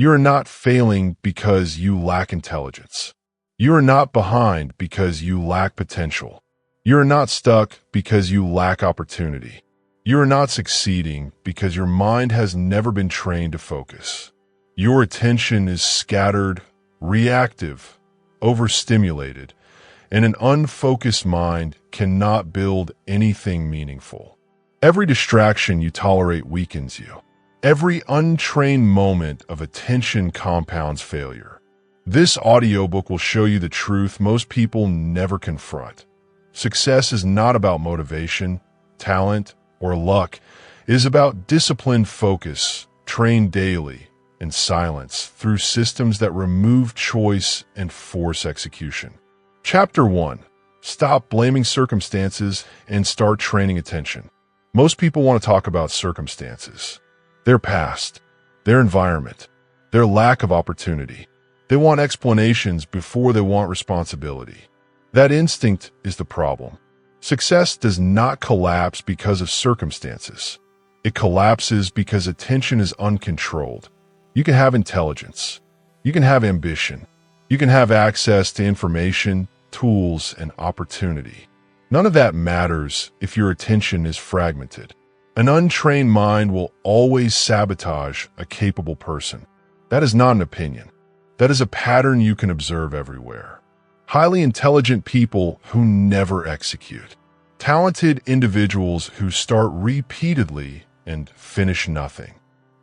You are not failing because you lack intelligence. You are not behind because you lack potential. You are not stuck because you lack opportunity. You are not succeeding because your mind has never been trained to focus. Your attention is scattered, reactive, overstimulated, and an unfocused mind cannot build anything meaningful. Every distraction you tolerate weakens you. Every untrained moment of attention compounds failure. This audiobook will show you the truth most people never confront. Success is not about motivation, talent, or luck. It is about disciplined focus, trained daily, and silence through systems that remove choice and force execution. Chapter 1. Stop blaming circumstances and start training attention. Most people want to talk about circumstances. Their past, their environment, their lack of opportunity. They want explanations before they want responsibility. That instinct is the problem. Success does not collapse because of circumstances. It collapses because attention is uncontrolled. You can have intelligence. You can have ambition. You can have access to information, tools, and opportunity. None of that matters if your attention is fragmented. An untrained mind will always sabotage a capable person. That is not an opinion. That is a pattern you can observe everywhere. Highly intelligent people who never execute. Talented individuals who start repeatedly and finish nothing.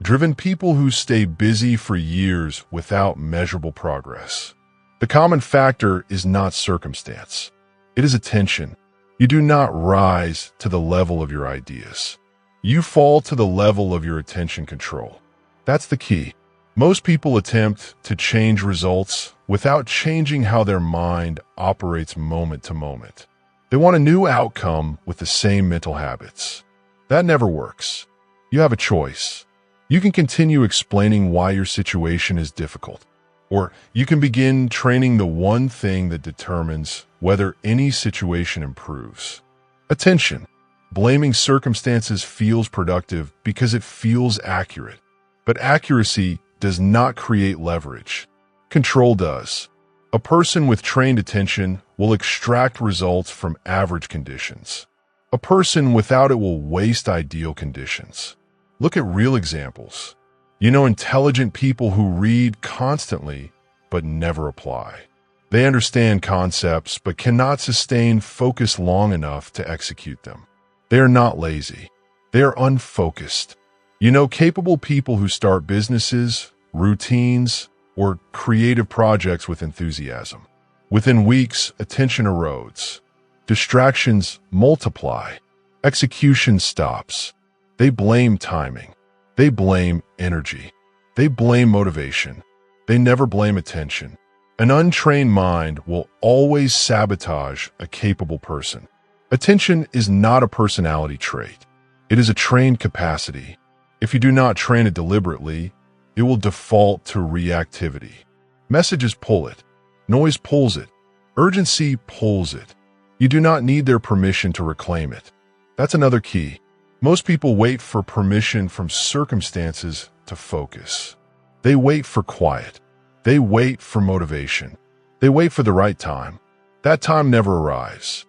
Driven people who stay busy for years without measurable progress. The common factor is not circumstance. It is attention. You do not rise to the level of your ideas. You fall to the level of your attention control. That's the key. Most people attempt to change results without changing how their mind operates moment to moment. They want a new outcome with the same mental habits. That never works. You have a choice. You can continue explaining why your situation is difficult, or you can begin training the one thing that determines whether any situation improves. Attention. Blaming circumstances feels productive because it feels accurate, but accuracy does not create leverage. Control does. A person with trained attention will extract results from average conditions. A person without it will waste ideal conditions. Look at real examples. You know intelligent people who read constantly but never apply. They understand concepts but cannot sustain focus long enough to execute them. They are not lazy. They are unfocused. You know capable people who start businesses, routines, or creative projects with enthusiasm. Within weeks, attention erodes. Distractions multiply. Execution stops. They blame timing. They blame energy. They blame motivation. They never blame attention. An untrained mind will always sabotage a capable person. Attention is not a personality trait. It is a trained capacity. If you do not train it deliberately, it will default to reactivity. Messages pull it. Noise pulls it. Urgency pulls it. You do not need their permission to reclaim it. That's another key. Most people wait for permission from circumstances to focus. They wait for quiet. They wait for motivation. They wait for the right time. That time never arrives.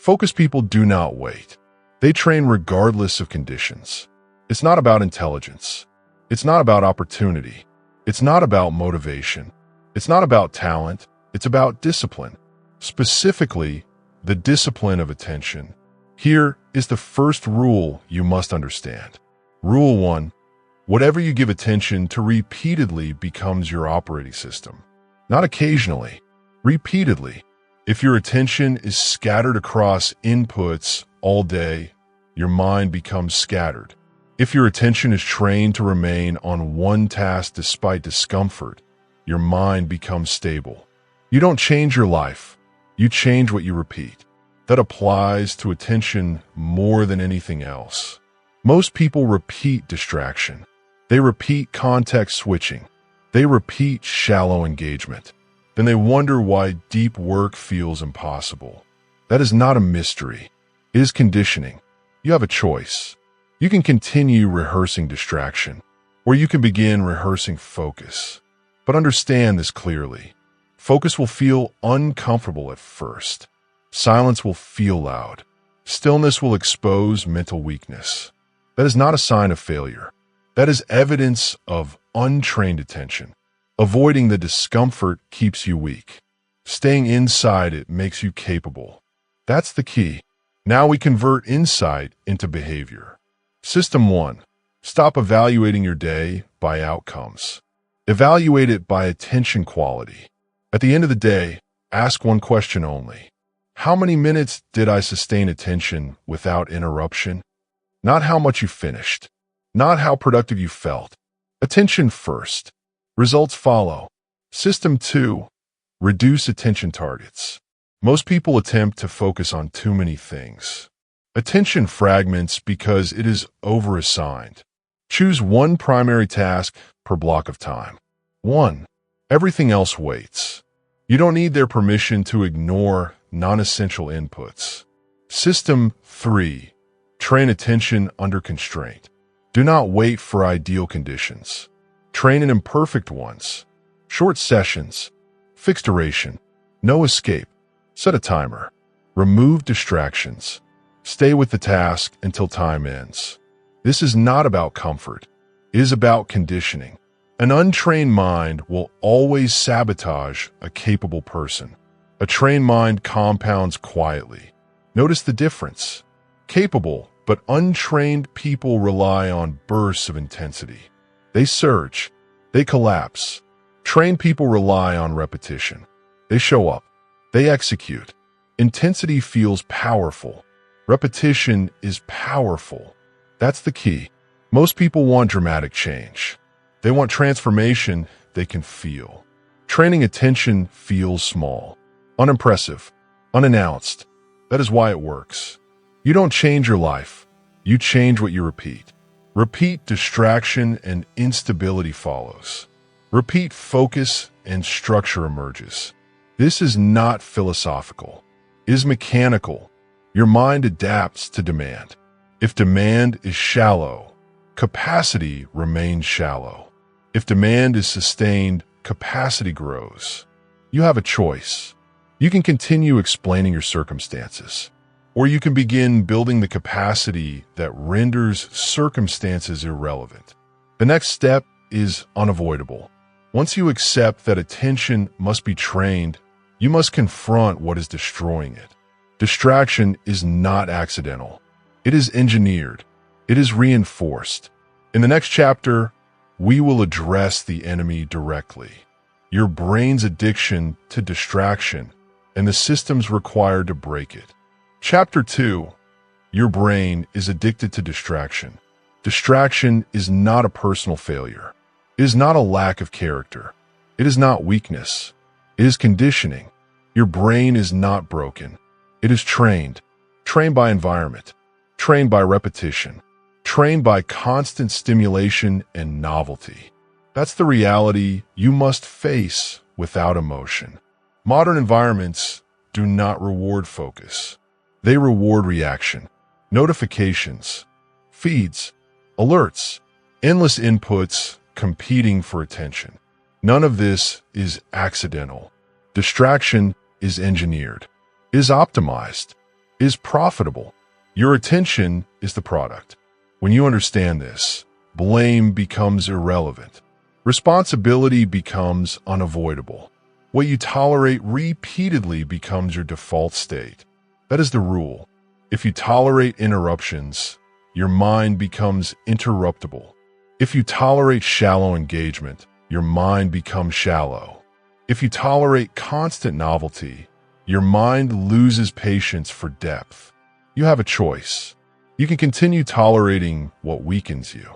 Focused people do not wait. They train regardless of conditions. It's not about intelligence. It's not about opportunity. It's not about motivation. It's not about talent. It's about discipline. Specifically, the discipline of attention. Here is the first rule you must understand. Rule 1. Whatever you give attention to repeatedly becomes your operating system. Not occasionally, repeatedly. If your attention is scattered across inputs all day, your mind becomes scattered. If your attention is trained to remain on one task despite discomfort, your mind becomes stable. You don't change your life. You change what you repeat. That applies to attention more than anything else. Most people repeat distraction. They repeat context switching. They repeat shallow engagement. Then they wonder why deep work feels impossible. That is not a mystery. It is conditioning. You have a choice. You can continue rehearsing distraction, where you can begin rehearsing focus. But understand this clearly. Focus will feel uncomfortable at first. Silence will feel loud. Stillness will expose mental weakness. That is not a sign of failure. That is evidence of untrained attention. Avoiding the discomfort keeps you weak. Staying inside it makes you capable. That's the key. Now we convert insight into behavior. System 1. Stop evaluating your day by outcomes. Evaluate it by attention quality. At the end of the day, ask one question only. How many minutes did I sustain attention without interruption? Not how much you finished. Not how productive you felt. Attention first. Results follow. System 2. Reduce attention targets. Most people attempt to focus on too many things. Attention fragments because it is overassigned. Choose one primary task per block of time. 1. Everything else waits. You don't need their permission to ignore non-essential inputs. System 3. Train attention under constraint. Do not wait for ideal conditions. Train in imperfect ones. Short sessions. Fixed duration. No escape. Set a timer. Remove distractions. Stay with the task until time ends. This is not about comfort. It is about conditioning. An untrained mind will always sabotage a capable person. A trained mind compounds quietly. Notice the difference. Capable but untrained people rely on bursts of intensity. They surge. They collapse. Trained people rely on repetition. They show up. They execute. Intensity feels powerful. Repetition is powerful. That's the key. Most people want dramatic change. They want transformation they can feel. Training attention feels small, unimpressive, unannounced. That is why it works. You don't change your life. You change what you repeat. Repeat distraction and instability follows. Repeat focus and structure emerges. This is not philosophical. It is mechanical. Your mind adapts to demand. If demand is shallow, capacity remains shallow. If demand is sustained, capacity grows. You have a choice. You can continue explaining your circumstances, or you can begin building the capacity that renders circumstances irrelevant. The next step is unavoidable. Once you accept that attention must be trained, you must confront what is destroying it. Distraction is not accidental. It is engineered. It is reinforced. In the next chapter, we will address the enemy directly. Your brain's addiction to distraction and the systems required to break it. Chapter 2. Your brain is addicted to distraction. Distraction is not a personal failure. It is not a lack of character. It is not weakness. It is conditioning. Your brain is not broken. It is trained. Trained by environment. Trained by repetition. Trained by constant stimulation and novelty. That's the reality you must face without emotion. Modern environments do not reward focus. They reward reaction. Notifications, feeds, alerts, endless inputs competing for attention. None of this is accidental. Distraction is engineered, is optimized, is profitable. Your attention is the product. When you understand this, blame becomes irrelevant. Responsibility becomes unavoidable. What you tolerate repeatedly becomes your default state. That is the rule. If you tolerate interruptions, your mind becomes interruptible. If you tolerate shallow engagement, your mind becomes shallow. If you tolerate constant novelty, your mind loses patience for depth. You have a choice. You can continue tolerating what weakens you,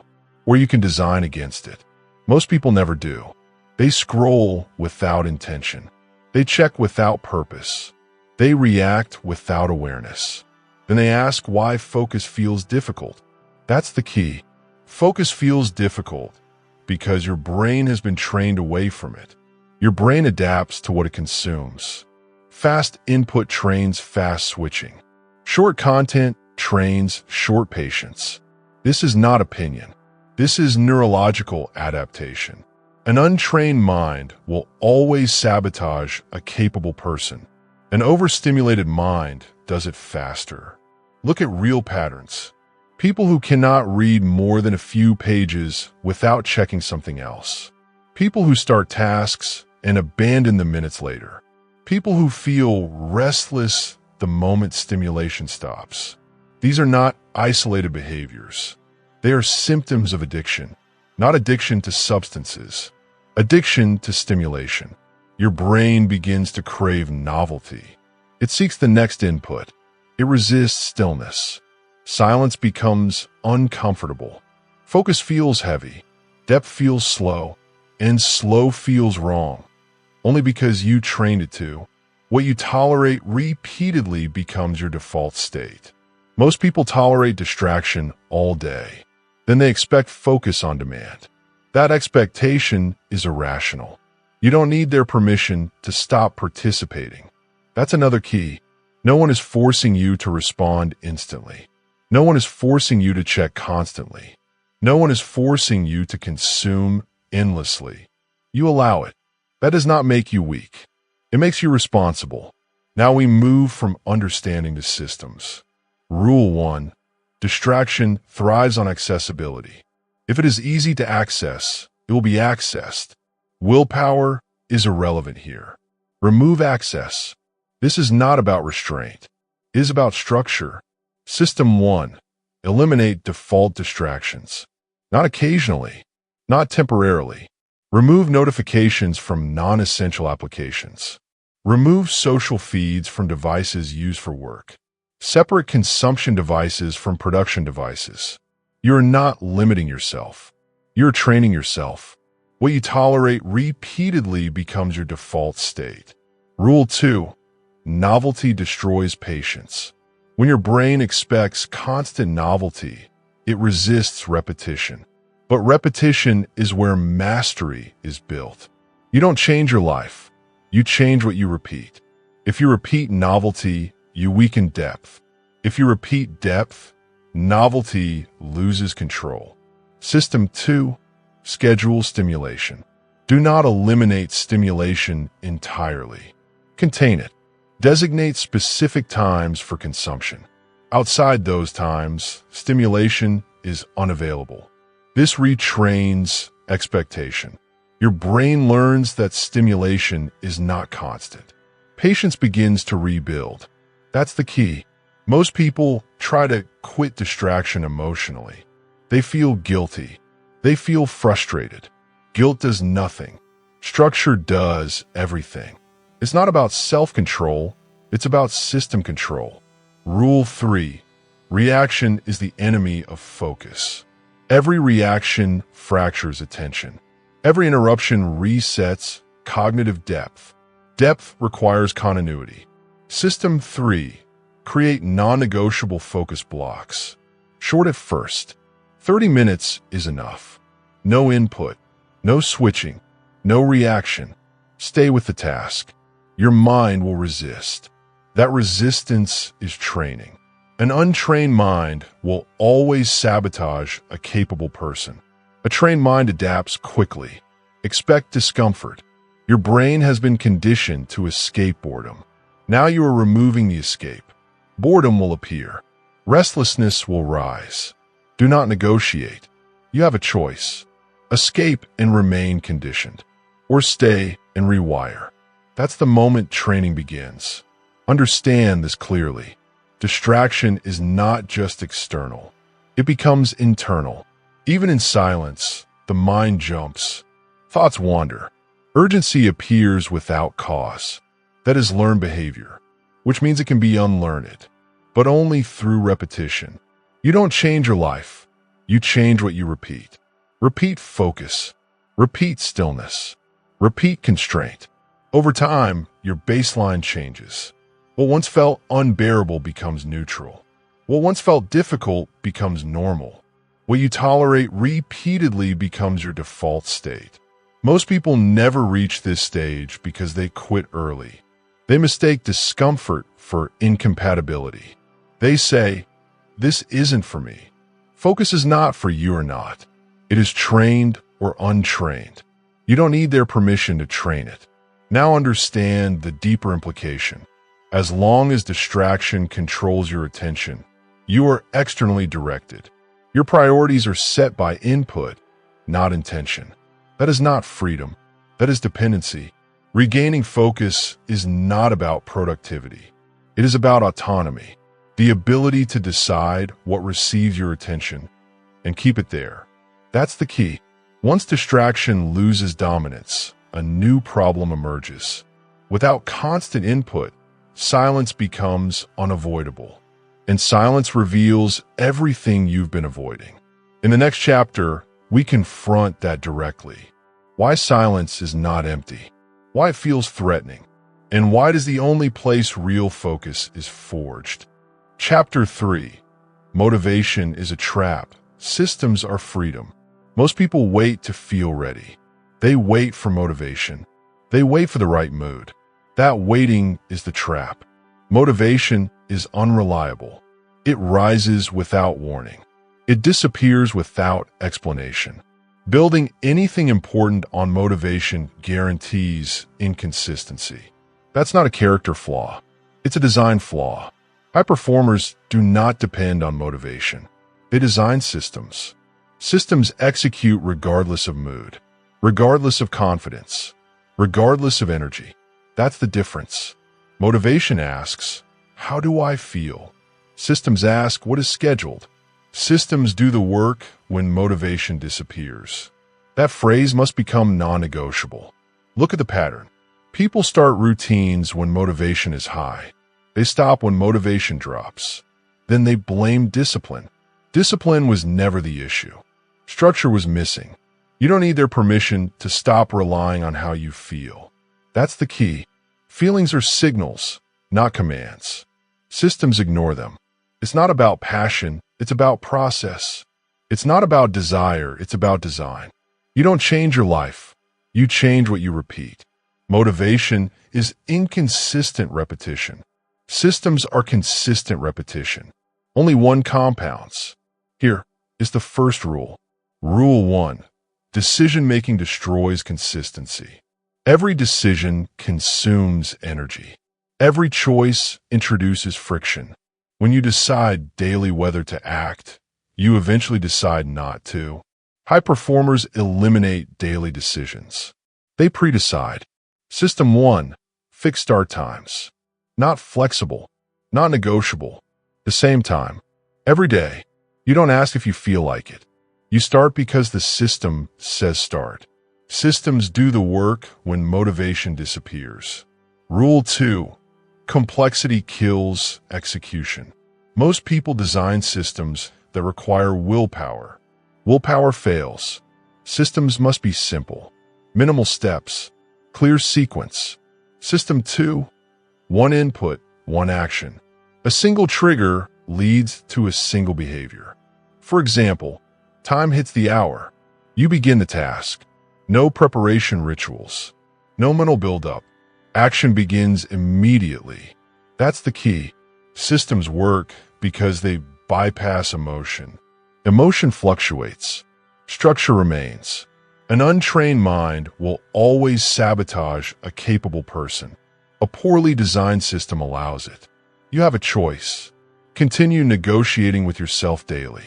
or you can design against it. Most people never do. They scroll without intention. They check without purpose. They react without awareness. Then they ask why focus feels difficult. That's the key. Focus feels difficult because your brain has been trained away from it. Your brain adapts to what it consumes. Fast input trains fast switching. Short content trains short patience. This is not opinion. This is neurological adaptation. An untrained mind will always sabotage a capable person. An overstimulated mind does it faster. Look at real patterns. People who cannot read more than a few pages without checking something else. People who start tasks and abandon them minutes later. People who feel restless the moment stimulation stops. These are not isolated behaviors. They are symptoms of addiction, not addiction to substances, addiction to stimulation. Your brain begins to crave novelty. It seeks the next input. It resists stillness. Silence becomes uncomfortable. Focus feels heavy. Depth feels slow. And slow feels wrong. Only because you trained it to. What you tolerate repeatedly becomes your default state. Most people tolerate distraction all day. Then they expect focus on demand. That expectation is irrational. You don't need their permission to stop participating. That's another key. No one is forcing you to respond instantly. No one is forcing you to check constantly. No one is forcing you to consume endlessly. You allow it. That does not make you weak. It makes you responsible. Now we move from understanding to systems. Rule 1. Distraction thrives on accessibility. If it is easy to access, it will be accessed. Willpower is irrelevant here. Remove access. This is not about restraint. It is about structure. System 1. Eliminate default distractions. Not occasionally. Not temporarily. Remove notifications from non-essential applications. Remove social feeds from devices used for work. Separate consumption devices from production devices. You're not limiting yourself. You're training yourself. What you tolerate repeatedly becomes your default state. Rule 2. Novelty destroys patience. When your brain expects constant novelty, it resists repetition. But repetition is where mastery is built. You don't change your life. You change what you repeat. If you repeat novelty, you weaken depth. If you repeat depth, novelty loses control. System 2. Schedule stimulation. Do not eliminate stimulation entirely. Contain it. Designate specific times for consumption. Outside those times, stimulation is unavailable. This retrains expectation. Your brain learns that stimulation is not constant. Patience begins to rebuild. That's the key. Most people try to quit distraction emotionally. They feel guilty. They feel frustrated. Guilt does nothing. Structure does everything. It's not about self-control. It's about system control. Rule 3. Reaction is the enemy of focus. Every reaction fractures attention. Every interruption resets cognitive depth. Depth requires continuity. System 3. Create non-negotiable focus blocks. Short at first. 30 minutes is enough. No input. No switching. No reaction. Stay with the task. Your mind will resist. That resistance is training. An untrained mind will always sabotage a capable person. A trained mind adapts quickly. Expect discomfort. Your brain has been conditioned to escape boredom. Now you are removing the escape. Boredom will appear. Restlessness will rise. Do not negotiate. You have a choice. Escape and remain conditioned. Or stay and rewire. That's the moment training begins. Understand this clearly. Distraction is not just external. It becomes internal. Even in silence, the mind jumps. Thoughts wander. Urgency appears without cause. That is learned behavior, which means it can be unlearned, but only through repetition. You don't change your life. You change what you repeat. Repeat focus. Repeat stillness. Repeat constraint. Over time, your baseline changes. What once felt unbearable becomes neutral. What once felt difficult becomes normal. What you tolerate repeatedly becomes your default state. Most people never reach this stage because they quit early. They mistake discomfort for incompatibility. They say, "This isn't for me." Focus is not for you or not. It is trained or untrained. You don't need their permission to train it. Now understand the deeper implication. As long as distraction controls your attention, you are externally directed. Your priorities are set by input, not intention. That is not freedom. That is dependency. Regaining focus is not about productivity. It is about autonomy, the ability to decide what receives your attention and keep it there. That's the key. Once distraction loses dominance, a new problem emerges. Without constant input, silence becomes unavoidable. And silence reveals everything you've been avoiding. In the next chapter, we confront that directly. Why silence is not empty, why it feels threatening, and why it is the only place real focus is forged. Chapter 3. Motivation is a trap. Systems are freedom. Most people wait to feel ready. They wait for motivation. They wait for the right mood. That waiting is the trap. Motivation is unreliable. It rises without warning. It disappears without explanation. Building anything important on motivation guarantees inconsistency. That's not a character flaw. It's a design flaw. High performers do not depend on motivation. They design systems. Systems execute regardless of mood, regardless of confidence, regardless of energy. That's the difference. Motivation asks, how do I feel? Systems ask, what is scheduled? Systems do the work when motivation disappears. That phrase must become non-negotiable. Look at the pattern. People start routines when motivation is high. They stop when motivation drops. Then they blame discipline. Discipline was never the issue. Structure was missing. You don't need their permission to stop relying on how you feel. That's the key. Feelings are signals, not commands. Systems ignore them. It's not about passion, it's about process. It's not about desire, it's about design. You don't change your life. You change what you repeat. Motivation is inconsistent repetition. Systems are consistent repetition. Only one compounds. Here is the first rule. Rule 1. Decision-making destroys consistency. Every decision consumes energy. Every choice introduces friction. When you decide daily whether to act, you eventually decide not to. High performers eliminate daily decisions. They pre-decide. System 1. Fixed start times. Not flexible, not negotiable. The same time. Every day. You don't ask if you feel like it. You start because the system says start. Systems do the work when motivation disappears. Rule 2. Complexity kills execution. Most people design systems that require willpower. Willpower fails. Systems must be simple. Minimal steps. Clear sequence. System 2. One input, one action. A single trigger leads to a single behavior. For example, time hits the hour. You begin the task. No preparation rituals. No mental buildup. Action begins immediately. That's the key. Systems work because they bypass emotion. Emotion fluctuates. Structure remains. An untrained mind will always sabotage a capable person. A poorly designed system allows it. You have a choice. Continue negotiating with yourself daily,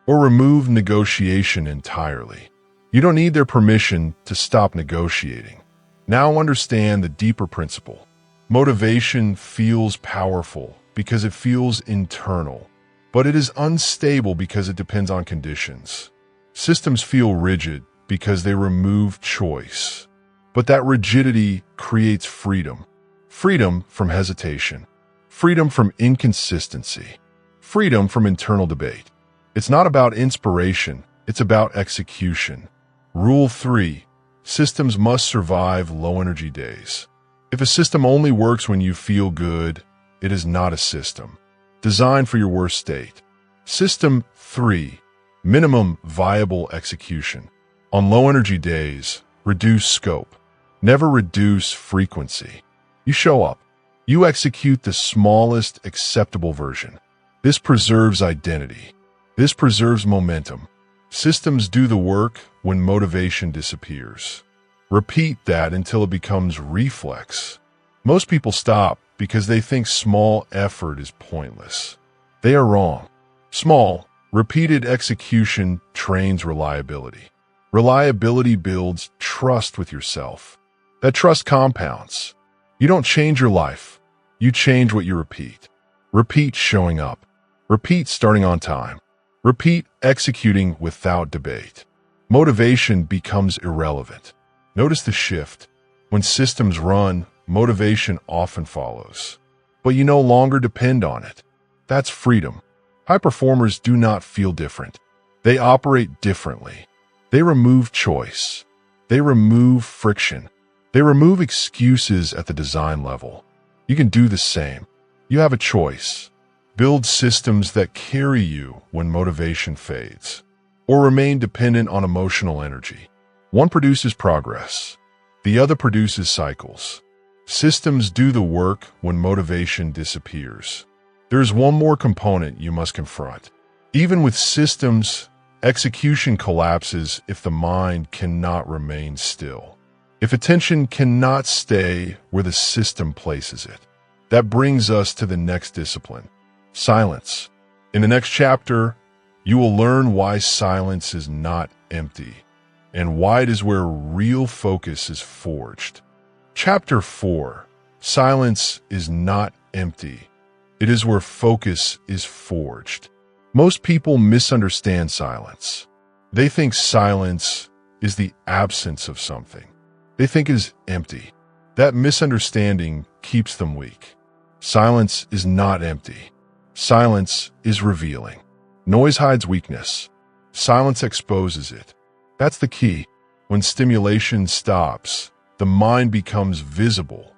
or remove negotiation entirely. You don't need their permission to stop negotiating. Now understand the deeper principle. Motivation feels powerful because it feels internal, but it is unstable because it depends on conditions. Systems feel rigid because they remove choice, but that rigidity creates freedom. Freedom from hesitation. Freedom from inconsistency. Freedom from internal debate. It's not about inspiration, it's about execution. Rule 3. Systems must survive low-energy days. If a system only works when you feel good, it is not a system. Designed for your worst state. System 3. Minimum viable execution. On low-energy days, reduce scope. Never reduce frequency. You show up. You execute the smallest acceptable version. This preserves identity. This preserves momentum. Systems do the work when motivation disappears. Repeat that until it becomes reflex. Most people stop because they think small effort is pointless. They are wrong. Small, repeated execution trains reliability. Reliability builds trust with yourself. That trust compounds. You don't change your life. You change what you repeat. Repeat showing up. Repeat starting on time. Repeat executing without debate. Motivation becomes irrelevant. Notice the shift. When systems run, motivation often follows. But you no longer depend on it. That's freedom. High performers do not feel different. They operate differently. They remove choice. They remove friction. They remove excuses at the design level. You can do the same. You have a choice. Build systems that carry you when motivation fades, or remain dependent on emotional energy. One produces progress. The other produces cycles. Systems do the work when motivation disappears. There's one more component you must confront. Even with systems, execution collapses if the mind cannot remain still. If attention cannot stay where the system places it. That brings us to the next discipline. Silence. In the next chapter, you will learn why silence is not empty and why it is where real focus is forged. Chapter 4. Silence is not empty. It is where focus is forged. Most people misunderstand silence. They think silence is the absence of something. They think it is empty. That misunderstanding keeps them weak. Silence is not empty. Silence is revealing. Noise hides weakness. Silence exposes it. That's the key. When stimulation stops, the mind becomes visible.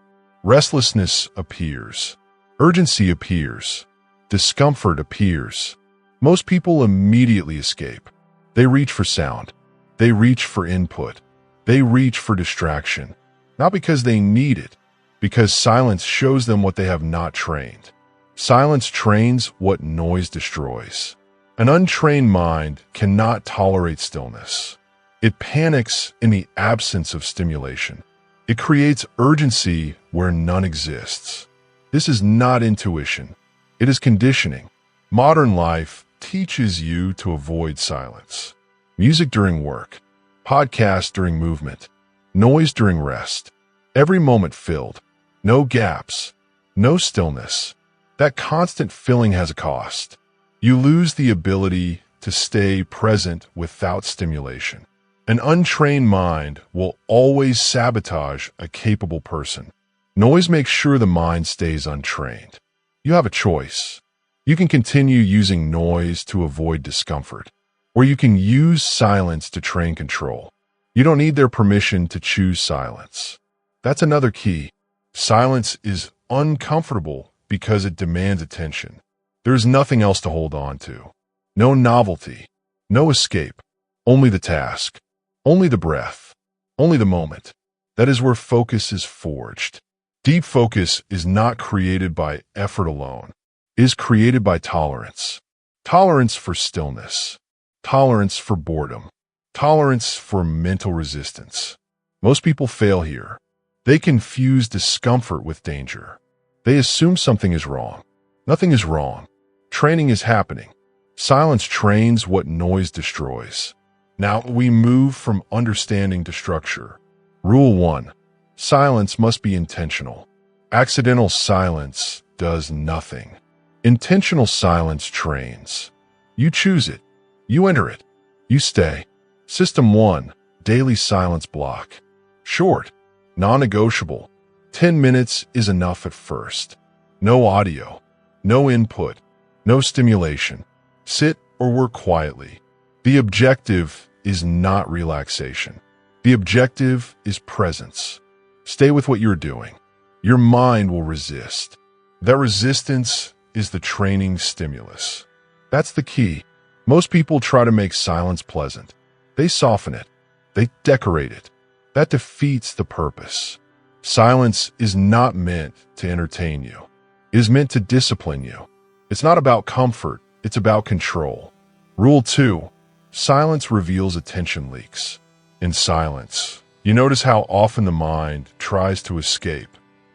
Restlessness appears. Urgency appears. Discomfort appears. Most people immediately escape. They reach for sound. They reach for input. They reach for distraction. Not because they need it, because silence shows them what they have not trained. Silence trains what noise destroys. An untrained mind cannot tolerate stillness. It panics in the absence of stimulation. It creates urgency where none exists. This is not intuition. It is conditioning. Modern life teaches you to avoid silence. Music during work, podcast during movement, noise during rest. Every moment filled. No gaps. No stillness. That constant filling has a cost. You lose the ability to stay present without stimulation. An untrained mind will always sabotage a capable person. Noise makes sure the mind stays untrained. You have a choice. You can continue using noise to avoid discomfort, or you can use silence to train control. You don't need their permission to choose silence. That's another key. Silence is uncomfortable because it demands attention. There's nothing else to hold on to. No novelty, no escape, only the task, only the breath, only the moment. That is where focus is forged. Deep focus is not created by effort alone. It is created by tolerance. Tolerance for stillness. Tolerance for boredom. Tolerance for mental resistance. Most people fail here. They confuse discomfort with danger. They assume something is wrong. Nothing is wrong. Training is happening. Silence trains what noise destroys. Now we move from understanding to structure. Rule 1. Silence must be intentional. Accidental silence does nothing. Intentional silence trains. You choose it. You enter it. You stay. System 1. Daily silence block. Short. Non-negotiable. 10 minutes is enough at first. No audio. No input. No stimulation. Sit or work quietly. The objective is not relaxation. The objective is presence. Stay with what you're doing. Your mind will resist. That resistance is the training stimulus. That's the key. Most people try to make silence pleasant. They soften it. They decorate it. That defeats the purpose. Silence is not meant to entertain you. It is meant to discipline you. It's not about comfort. It's about control. Rule 2. Silence reveals attention leaks. In silence, you notice how often the mind tries to escape,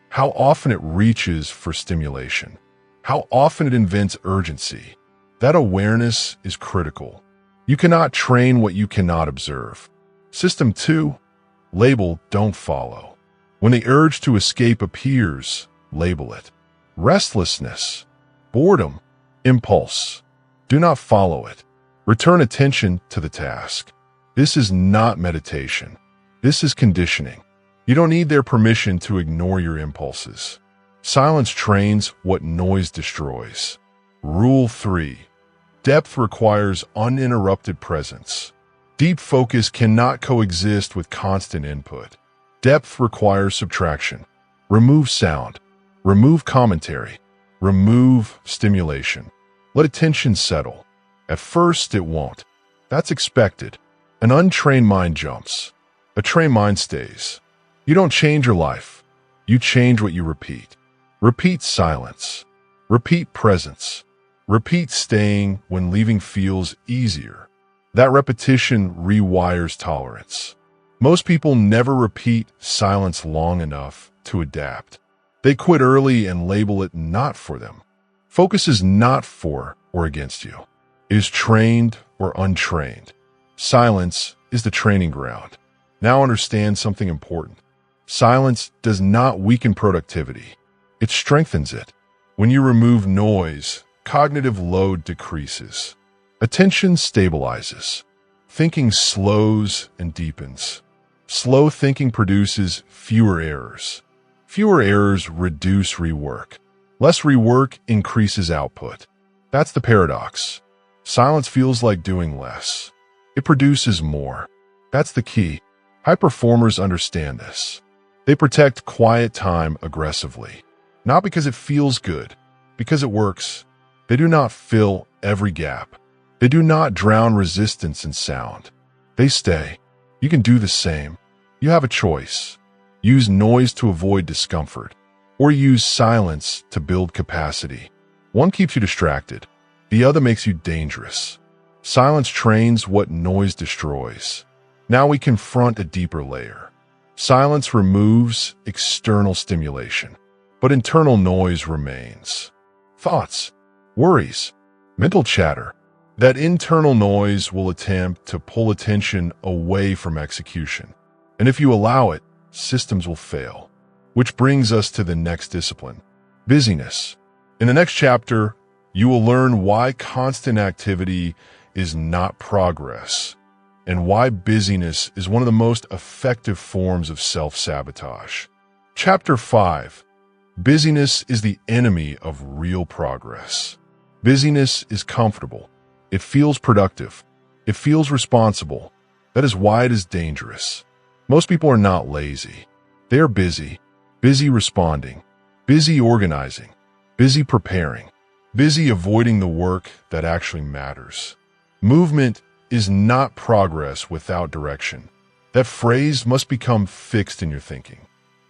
how often it reaches for stimulation, how often it invents urgency. That awareness is critical. You cannot train what you cannot observe. System 2. Label, don't follow. When the urge to escape appears, label it. Restlessness, boredom, impulse. Do not follow it. Return attention to the task. This is not meditation. This is conditioning. You don't need their permission to ignore your impulses. Silence trains what noise destroys. Rule 3. Depth requires uninterrupted presence. Deep focus cannot coexist with constant input. Depth requires subtraction. Remove sound. Remove commentary. Remove stimulation. Let attention settle. At first, it won't. That's expected. An untrained mind jumps. A trained mind stays. You don't change your life. You change what you repeat. Repeat silence. Repeat presence. Repeat staying when leaving feels easier. That repetition rewires tolerance. Most people never repeat silence long enough to adapt. They quit early and label it not for them. Focus is not for or against you. It is trained or untrained. Silence is the training ground. Now understand something important. Silence does not weaken productivity. It strengthens it. When you remove noise, cognitive load decreases. Attention stabilizes. Thinking slows and deepens. Slow thinking produces fewer errors. Fewer errors reduce rework. Less rework increases output. That's the paradox. Silence feels like doing less. It produces more. That's the key. High performers understand this. They protect quiet time aggressively. Not because it feels good, because it works. They do not fill every gap. They do not drown resistance in sound. They stay. You can do the same. You have a choice. Use noise to avoid discomfort, or use silence to build capacity. One keeps you distracted. The other makes you dangerous. Silence trains what noise destroys. Now we confront a deeper layer. Silence removes external stimulation, but internal noise remains. Thoughts, worries, mental chatter. That internal noise will attempt to pull attention away from execution. And if you allow it, systems will fail. Which brings us to the next discipline, busyness. In the next chapter, you will learn why constant activity is not progress, and why busyness is one of the most effective forms of self-sabotage. Chapter 5. Busyness is the enemy of real progress. Busyness is comfortable. It feels productive. It feels responsible. That is why it is dangerous. Most people are not lazy. They are busy. Busy responding. Busy organizing. Busy preparing. Busy avoiding the work that actually matters. Movement is not progress without direction. That phrase must become fixed in your thinking.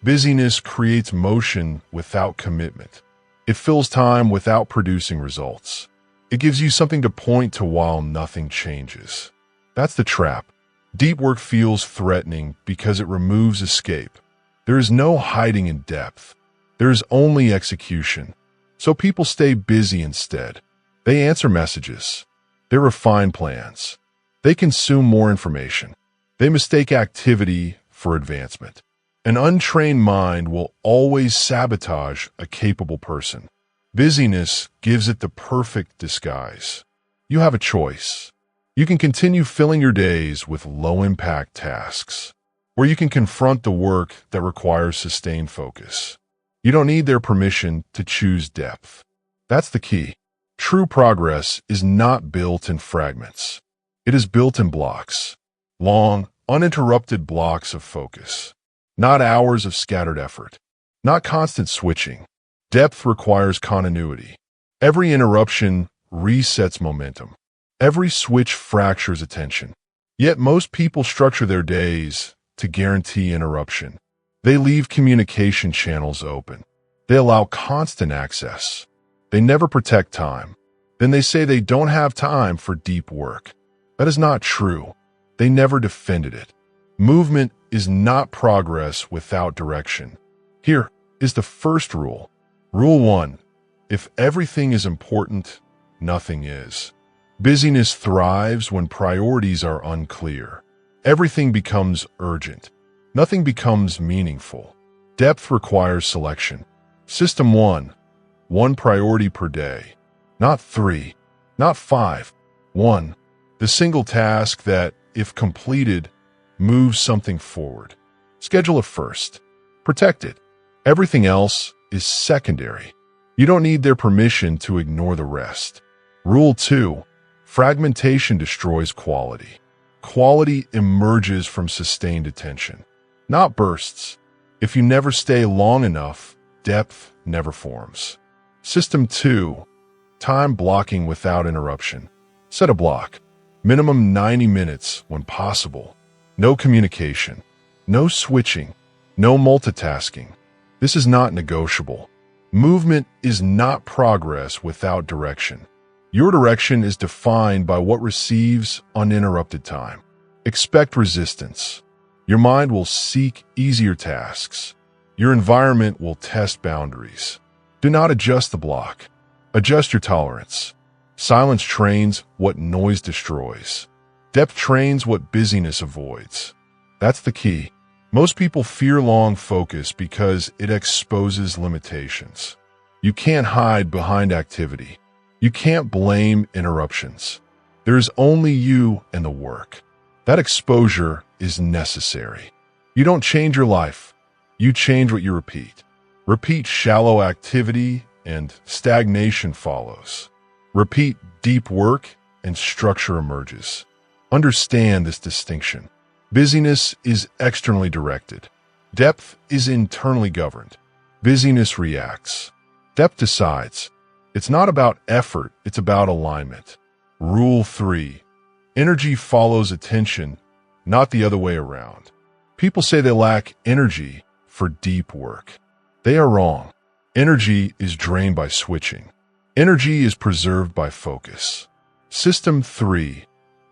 Busyness creates motion without commitment. It fills time without producing results. It gives you something to point to while nothing changes. That's the trap. Deep work feels threatening because it removes escape. There is no hiding in depth. There is only execution. So people stay busy instead. They answer messages. They refine plans. They consume more information. They mistake activity for advancement. An untrained mind will always sabotage a capable person. Busyness gives it the perfect disguise. You have a choice. You can continue filling your days with low-impact tasks, or you can confront the work that requires sustained focus. You don't need their permission to choose depth. That's the key. True progress is not built in fragments. It is built in blocks. Long, uninterrupted blocks of focus. Not hours of scattered effort. Not constant switching. Depth requires continuity. Every interruption resets momentum. Every switch fractures attention. Yet most people structure their days to guarantee interruption. They leave communication channels open. They allow constant access. They never protect time. Then they say they don't have time for deep work. That is not true. They never defended it. Movement is not progress without direction. Here is the first rule. Rule 1. If everything is important, nothing is. Busyness thrives when priorities are unclear. Everything becomes urgent. Nothing becomes meaningful. Depth requires selection. System 1. One priority per day. Not 3. Not 5. 1. The single task that, if completed, moves something forward. Schedule it first. Protect it. Everything else is secondary. You don't need their permission to ignore the rest. Rule 2. Fragmentation destroys quality. Quality emerges from sustained attention, not bursts. If you never stay long enough, depth never forms. System 2. Time blocking without interruption. Set a block. Minimum 90 minutes when possible. No communication. No switching. No multitasking. This is not negotiable. Movement is not progress without direction. Your direction is defined by what receives uninterrupted time. Expect resistance. Your mind will seek easier tasks. Your environment will test boundaries. Do not adjust the block. Adjust your tolerance. Silence trains what noise destroys. Depth trains what busyness avoids. That's the key. Most people fear long focus because it exposes limitations. You can't hide behind activity. You can't blame interruptions. There's only you and the work. That exposure is necessary. You don't change your life. You change what you repeat. Repeat shallow activity and stagnation follows. Repeat deep work and structure emerges. Understand this distinction. Busyness is externally directed. Depth is internally governed. Busyness reacts. Depth decides. It's not about effort, it's about alignment. Rule 3. Energy follows attention, not the other way around. People say they lack energy for deep work. They are wrong. Energy is drained by switching. Energy is preserved by focus. System 3.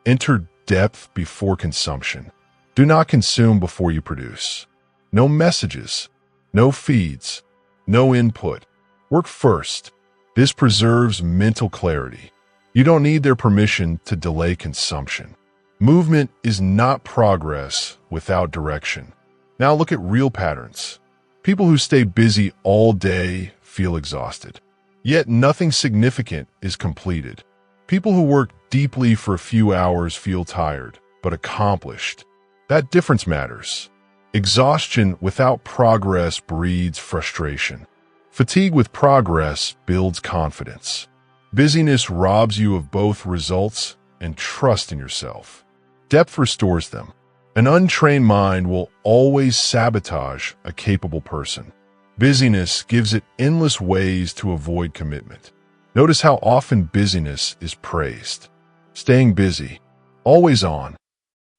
Enter depth before consumption. Do not consume before you produce. No messages, no feeds, no input. Work first. This preserves mental clarity. You don't need their permission to delay consumption. Movement is not progress without direction. Now look at real patterns. People who stay busy all day feel exhausted. Yet nothing significant is completed. People who work deeply for a few hours feel tired, but accomplished. That difference matters. Exhaustion without progress breeds frustration. Fatigue with progress builds confidence. Busyness robs you of both results and trust in yourself. Depth restores them. An untrained mind will always sabotage a capable person. Busyness gives it endless ways to avoid commitment. Notice how often busyness is praised. Staying busy, always on.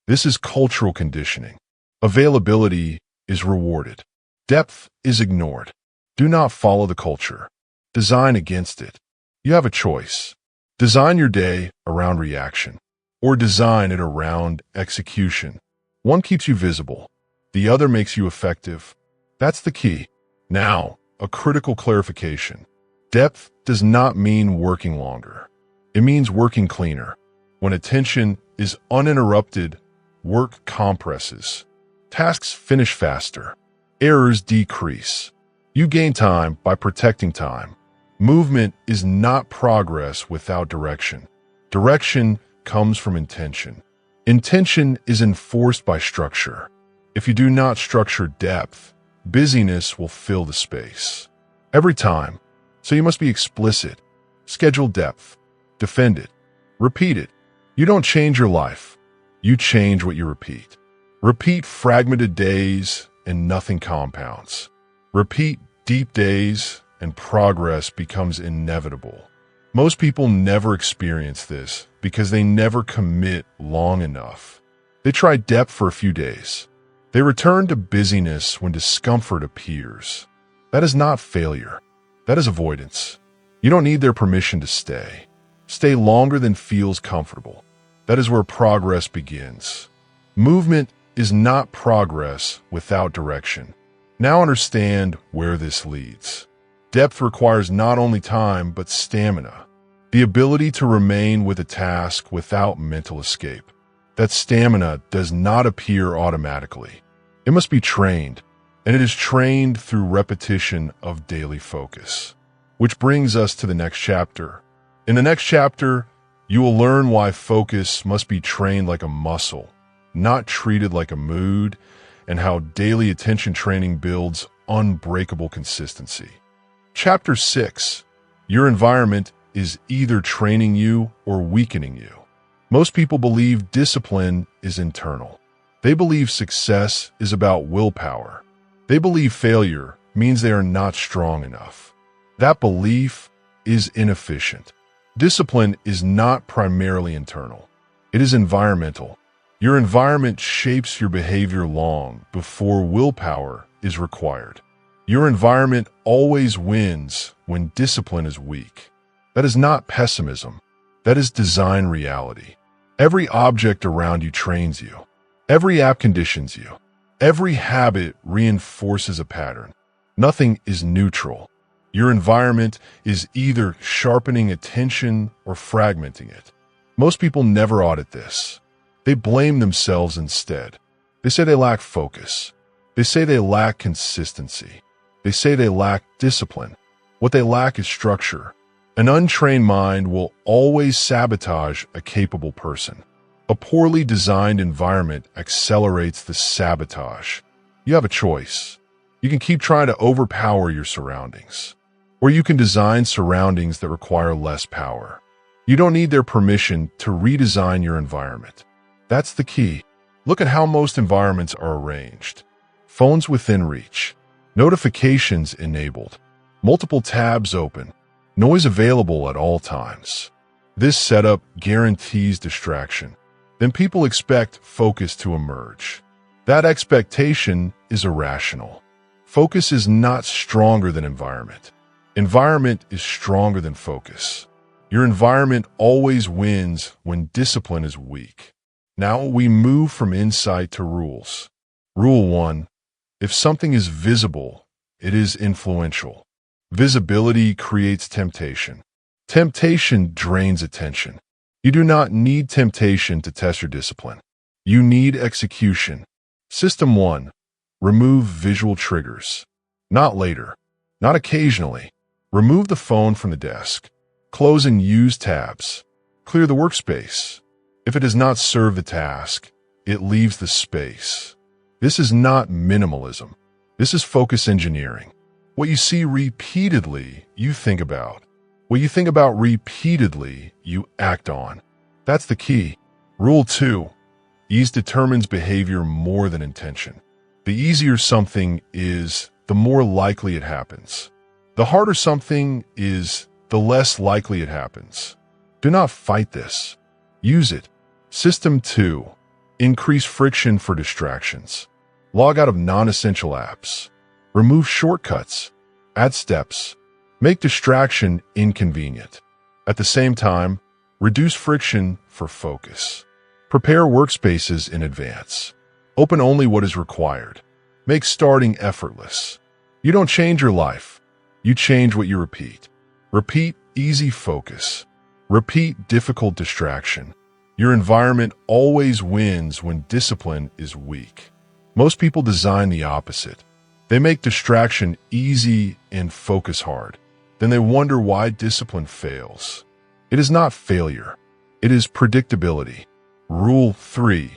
This is cultural conditioning. Availability is rewarded. Depth is ignored. Do not follow the culture. Design against it. You have a choice. Design your day around reaction, or design it around execution. One keeps you visible. The other makes you effective. That's the key. Now, a critical clarification. Depth does not mean working longer. It means working cleaner. When attention is uninterrupted, work compresses. Tasks finish faster. Errors decrease. You gain time by protecting time. Movement is not progress without direction. Direction comes from intention. Intention is enforced by structure. If you do not structure depth, busyness will fill the space. Every time. So you must be explicit. Schedule depth. Defend it. Repeat it. You don't change your life. You change what you repeat. Repeat fragmented days and nothing compounds. Repeat deep days and progress becomes inevitable. Most people never experience this because they never commit long enough. They try depth for a few days. They return to busyness when discomfort appears. That is not failure. That is avoidance. You don't need their permission to stay. Stay longer than feels comfortable. That is where progress begins. Movement is not progress without direction. Now understand where this leads. Depth requires not only time, but stamina. The ability to remain with a task without mental escape. That stamina does not appear automatically. It must be trained, and it is trained through repetition of daily focus. Which brings us to the next chapter. In the next chapter, you will learn why focus must be trained like a muscle, not treated like a mood, and how daily attention training builds unbreakable consistency. Chapter 6. Your environment is either training you or weakening you. Most people believe discipline is internal. They believe success is about willpower. They believe failure means they are not strong enough. That belief is inefficient. Discipline is not primarily internal. It is environmental. Your environment shapes your behavior long before willpower is required. Your environment always wins when discipline is weak. That is not pessimism. That is design reality. Every object around you trains you. Every app conditions you. Every habit reinforces a pattern. Nothing is neutral. Your environment is either sharpening attention or fragmenting it. Most people never audit this. They blame themselves instead. They say they lack focus. They say they lack consistency. They say they lack discipline. What they lack is structure. An untrained mind will always sabotage a capable person. A poorly designed environment accelerates the sabotage. You have a choice. You can keep trying to overpower your surroundings, or you can design surroundings that require less power. You don't need their permission to redesign your environment. That's the key. Look at how most environments are arranged. Phones within reach, notifications enabled, multiple tabs open, noise available at all times. This setup guarantees distraction. Then people expect focus to emerge. That expectation is irrational. Focus is not stronger than environment. Environment is stronger than focus. Your environment always wins when discipline is weak. Now we move from insight to rules. Rule 1. If something is visible, it is influential. Visibility creates temptation. Temptation drains attention. You do not need temptation to test your discipline. You need execution. System 1. Remove visual triggers. Not later. Not occasionally. Remove the phone from the desk. Close and use tabs. Clear the workspace. If it does not serve the task, it leaves the space. This is not minimalism. This is focus engineering. What you see repeatedly, you think about. What you think about repeatedly, you act on. That's the key. Rule 2. Ease determines behavior more than intention. The easier something is, the more likely it happens. The harder something is, the less likely it happens. Do not fight this. Use it. System 2. Increase friction for distractions. Log out of non-essential apps. Remove shortcuts. Add steps. Make distraction inconvenient. At the same time, reduce friction for focus. Prepare workspaces in advance. Open only what is required. Make starting effortless. You don't change your life. You change what you repeat. Repeat easy focus. Repeat difficult distraction. Your environment always wins when discipline is weak. Most people design the opposite. They make distraction easy and focus hard. Then they wonder why discipline fails. It is not failure. It is predictability. Rule 3.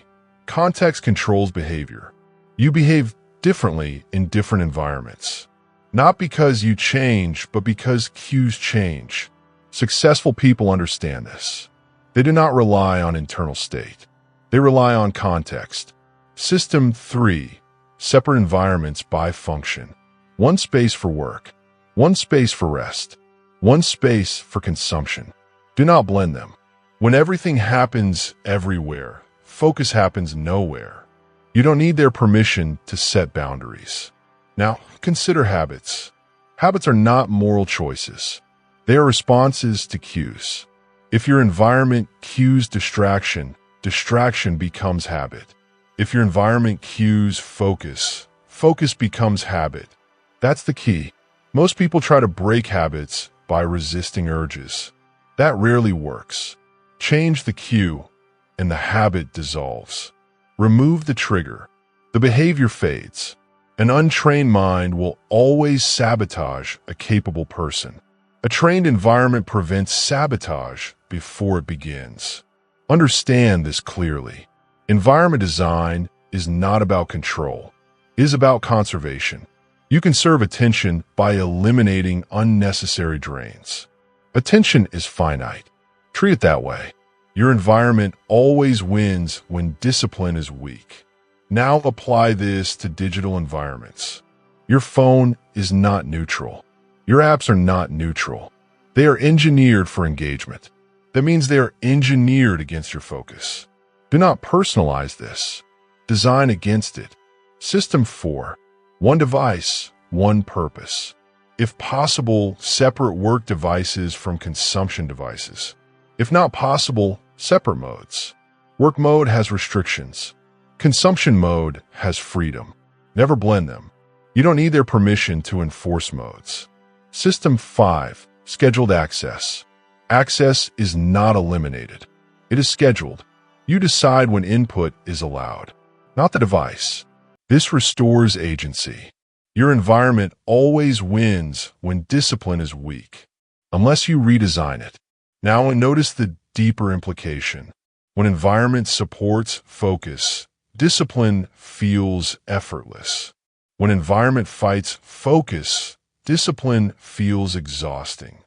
Context controls behavior. You behave differently in different environments. Not because you change, but because cues change. Successful people understand this. They do not rely on internal state. They rely on context. System 3. Separate environments by function. One space for work. One space for rest. One space for consumption. Do not blend them. When everything happens everywhere, focus happens nowhere. You don't need their permission to set boundaries. Now, consider habits. Habits are not moral choices. They are responses to cues. If your environment cues distraction, distraction becomes habit. If your environment cues focus, focus becomes habit. That's the key. Most people try to break habits by resisting urges. That rarely works. Change the cue, and the habit dissolves. Remove the trigger. The behavior fades. An untrained mind will always sabotage a capable person. A trained environment prevents sabotage before it begins. Understand this clearly. Environment design is not about control. It is about conservation. You conserve attention by eliminating unnecessary drains. Attention is finite. Treat it that way. Your environment always wins when discipline is weak. Now apply this to digital environments. Your phone is not neutral. Your apps are not neutral. They are engineered for engagement. That means they are engineered against your focus. Do not personalize this. Design against it. System 4. One device, one purpose. If possible, separate work devices from consumption devices. If not possible, separate modes. Work mode has restrictions. Consumption mode has freedom. Never blend them. You don't need their permission to enforce modes. System 5. Scheduled access. Access is not eliminated. It is scheduled. You decide when input is allowed, not the device. This restores agency. Your environment always wins when discipline is weak, unless you redesign it. Now notice the deeper implication. When environment supports focus, discipline feels effortless. When environment fights focus, discipline feels exhausting.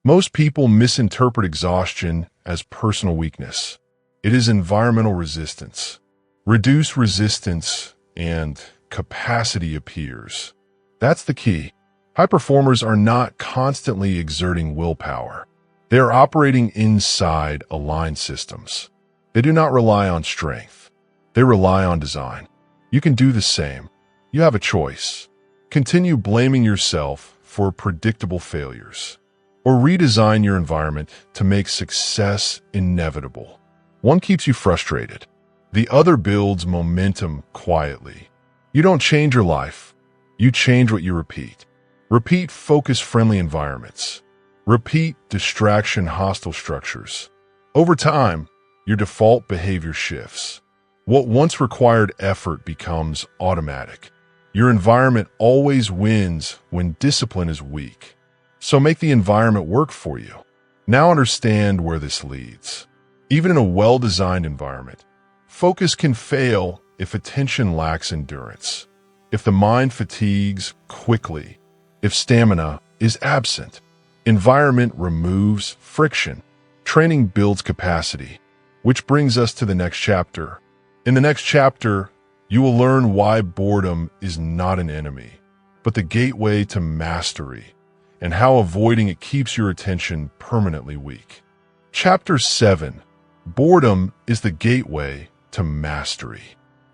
Most people misinterpret exhaustion as personal weakness. It is environmental resistance. Reduce resistance and capacity appears. That's the key. High performers are not constantly exerting willpower. They are operating inside aligned systems. They do not rely on strength. They rely on design. You can do the same. You have a choice. Continue blaming yourself for predictable failures, or redesign your environment to make success inevitable. One keeps you frustrated. The other builds momentum quietly. You don't change your life. You change what you repeat. Repeat focus-friendly environments. Repeat distraction-hostile structures. Over time, your default behavior shifts. What once required effort becomes automatic. Your environment always wins when discipline is weak. So make the environment work for you. Now understand where this leads. Even in a well-designed environment, focus can fail if attention lacks endurance, if the mind fatigues quickly, if stamina is absent. Environment removes friction. Training builds capacity, which brings us to the next chapter. In the next chapter, you will learn why boredom is not an enemy, but the gateway to mastery, and how avoiding it keeps your attention permanently weak. Chapter 7. Boredom is the gateway to mastery.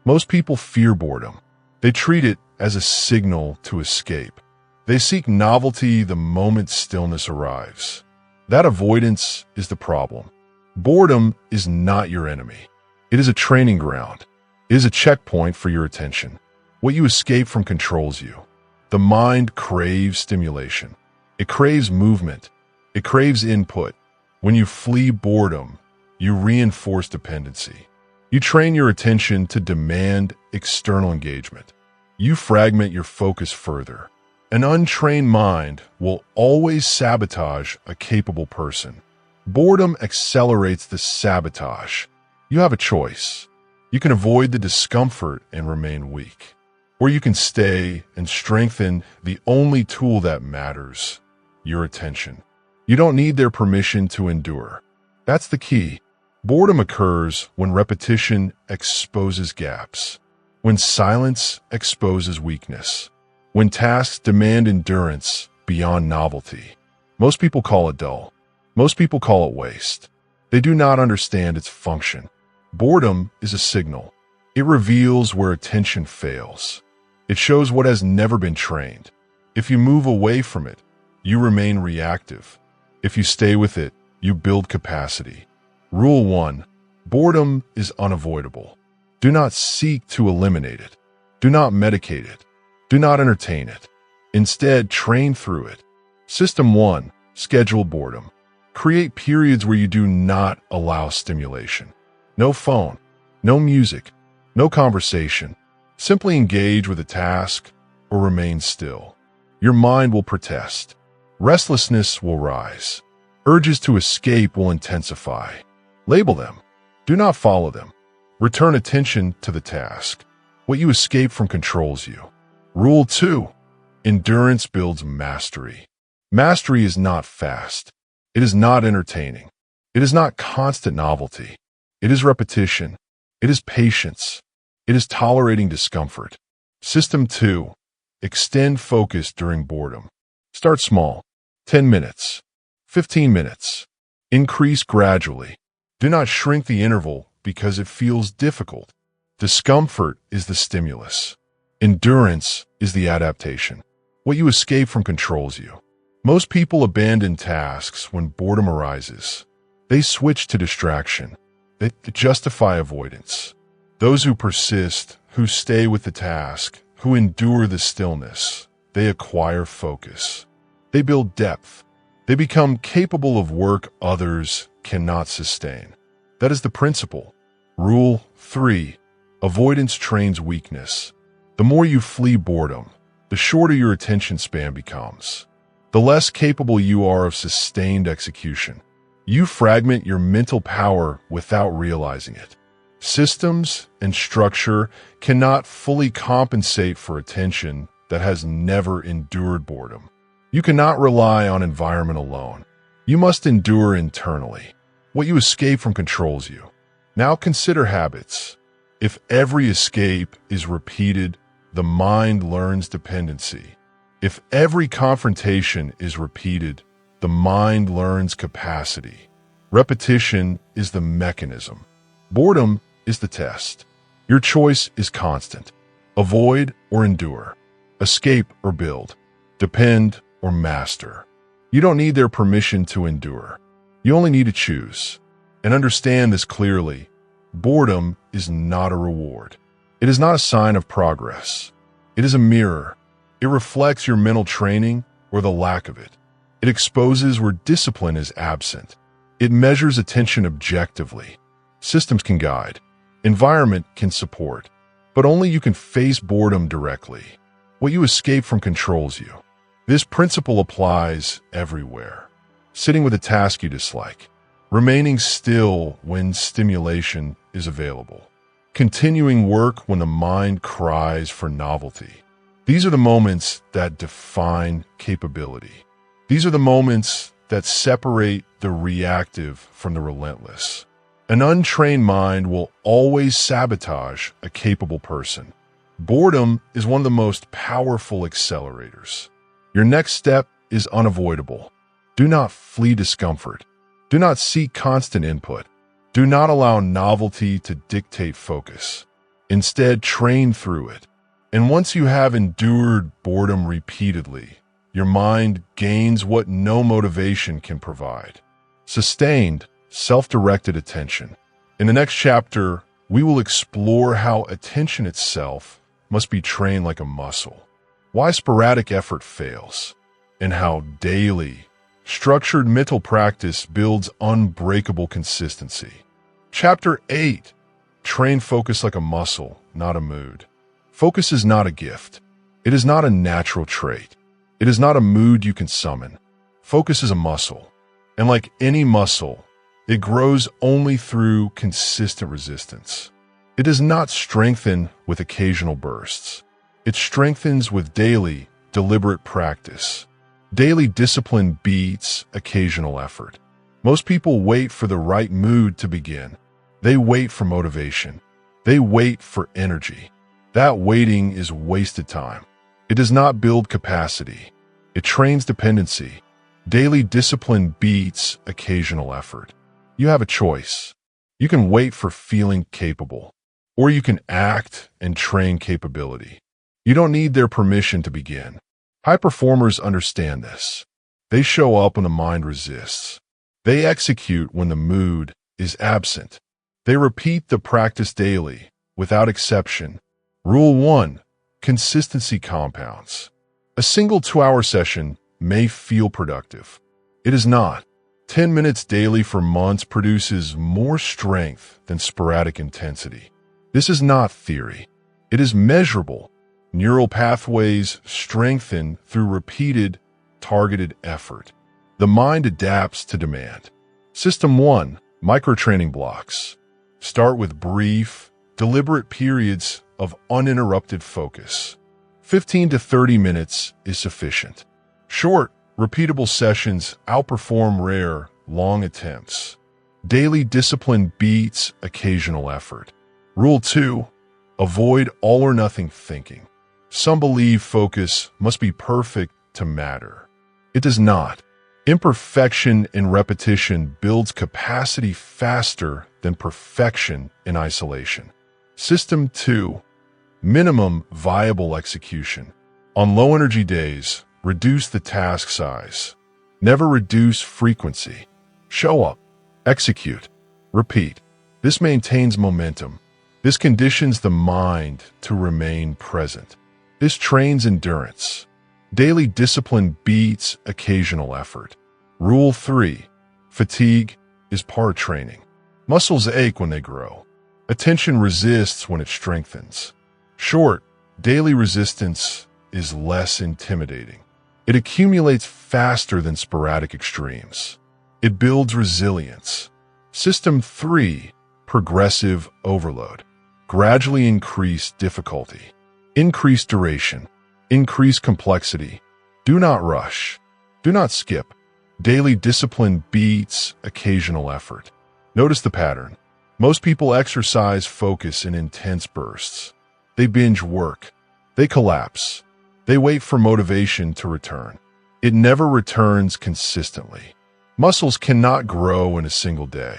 Most people fear boredom. They treat it as a signal to escape. They seek novelty the moment stillness arrives. That avoidance is the problem. Boredom is not your enemy. It is a training ground. It is a checkpoint for your attention. What you escape from controls you. The mind craves stimulation. It craves movement. It craves input. When you flee boredom, you reinforce dependency. You train your attention to demand external engagement. You fragment your focus further. An untrained mind will always sabotage a capable person. Boredom accelerates the sabotage. You have a choice. You can avoid the discomfort and remain weak, or you can stay and strengthen the only tool that matters, your attention. You don't need their permission to endure. That's the key. Boredom occurs when repetition exposes gaps, when silence exposes weakness, when tasks demand endurance beyond novelty. Most people call it dull. Most people call it waste. They do not understand its function. Boredom is a signal. It reveals where attention fails. It shows what has never been trained. If you move away from it, you remain reactive. If you stay with it, you build capacity. Rule 1. Boredom is unavoidable. Do not seek to eliminate it. Do not medicate it. Do not entertain it. Instead, train through it. System 1. Schedule boredom. Create periods where you do not allow stimulation. No phone, no music, no conversation. Simply engage with a task or remain still. Your mind will protest. Restlessness will rise. Urges to escape will intensify. Label them. Do not follow them. Return attention to the task. What you escape from controls you. Rule 2. Endurance builds mastery. Mastery is not fast. It is not entertaining. It is not constant novelty. It is repetition. It is patience. It is tolerating discomfort. System 2. Extend focus during boredom. Start small. 10 minutes. 15 minutes. Increase gradually. Do not shrink the interval because it feels difficult. Discomfort is the stimulus. Endurance is the adaptation. What you escape from controls you. Most people abandon tasks when boredom arises. They switch to distraction. They justify avoidance. Those who persist, who stay with the task, who endure the stillness, they acquire focus. They build depth. They become capable of work others cannot sustain. That is the principle. Rule 3. Avoidance trains weakness. The more you flee boredom, the shorter your attention span becomes. The less capable you are of sustained execution. You fragment your mental power without realizing it. Systems and structure cannot fully compensate for attention that has never endured boredom. You cannot rely on environment alone. You must endure internally. What you escape from controls you. Now consider habits. If every escape is repeated, the mind learns dependency. If every confrontation is repeated, the mind learns capacity. Repetition is the mechanism. Boredom is the test. Your choice is constant. Avoid or endure. Escape or build. Depend or master. You don't need their permission to endure. You only need to choose. And understand this clearly. Boredom is not a reward. It is not a sign of progress. It is a mirror. It reflects your mental training or the lack of it. It exposes where discipline is absent. It measures attention objectively. Systems can guide. Environment can support. But only you can face boredom directly. What you escape from controls you. This principle applies everywhere. Sitting with a task you dislike. Remaining still when stimulation is available. Continuing work when the mind cries for novelty. These are the moments that define capability. These are the moments that separate the reactive from the relentless. An untrained mind will always sabotage a capable person. Boredom is one of the most powerful accelerators. Your next step is unavoidable. Do not flee discomfort. Do not seek constant input. Do not allow novelty to dictate focus. Instead, train through it. And once you have endured boredom repeatedly, your mind gains what no motivation can provide. Sustained, self-directed attention. In the next chapter, we will explore how attention itself must be trained like a muscle, why sporadic effort fails, and how daily, structured mental practice builds unbreakable consistency. Chapter 8. Train focus like a muscle, not a mood. Focus is not a gift. It is not a natural trait. It is not a mood you can summon. Focus is a muscle. And like any muscle, it grows only through consistent resistance. It does not strengthen with occasional bursts. It strengthens with daily, deliberate practice. Daily discipline beats occasional effort. Most people wait for the right mood to begin. They wait for motivation. They wait for energy. That waiting is wasted time. It does not build capacity. It trains dependency. Daily discipline beats occasional effort. You have a choice. You can wait for feeling capable, or you can act and train capability. You don't need their permission to begin. High performers understand this. They show up when the mind resists. They execute when the mood is absent. They repeat the practice daily, without exception. Rule 1. Consistency compounds. A single 2-hour session may feel productive. It is not. 10 minutes daily for months produces more strength than sporadic intensity. This is not theory. It is measurable. Neural pathways strengthen through repeated, targeted effort. The mind adapts to demand. System 1. Microtraining blocks. Start with brief, deliberate periods of uninterrupted focus. 15 to 30 minutes is sufficient. Short, repeatable sessions outperform rare, long attempts. Daily discipline beats occasional effort. Rule 2. Avoid all-or-nothing thinking. Some believe focus must be perfect to matter. It does not. Imperfection in repetition builds capacity faster than perfection in isolation. System 2. Minimum viable execution. On low-energy days, reduce the task size. Never reduce frequency. Show up. Execute. Repeat. This maintains momentum. This conditions the mind to remain present. This trains endurance. Daily discipline beats occasional effort. Rule 3. Fatigue is part training. Muscles ache when they grow. Attention resists when it strengthens. Short, daily resistance is less intimidating. It accumulates faster than sporadic extremes. It builds resilience. System 3. Progressive overload. Gradually increase difficulty. Increase duration. Increase complexity. Do not rush. Do not skip. Daily discipline beats occasional effort. Notice the pattern. Most people exercise focus in intense bursts. They binge work. They collapse. They wait for motivation to return. It never returns consistently. Muscles cannot grow in a single day.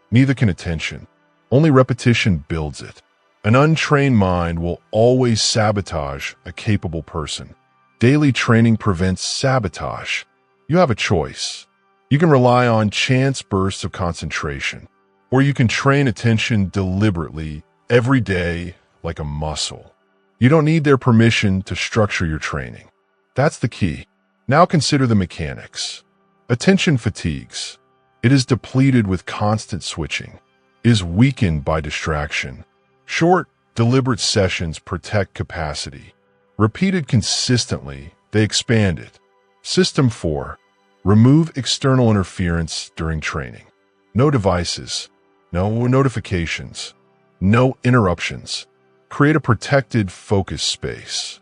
Neither can attention. Only repetition builds it. An untrained mind will always sabotage a capable person. Daily training prevents sabotage. You have a choice. You can rely on chance bursts of concentration, or you can train attention deliberately every day like a muscle. You don't need their permission to structure your training. That's the key. Now consider the mechanics. Attention fatigues. It is depleted with constant switching. It is weakened by distraction. Short, deliberate sessions protect capacity. Repeated consistently, they expand it. System 4. Remove external interference during training. No devices. No notifications. No interruptions. Create a protected focus space.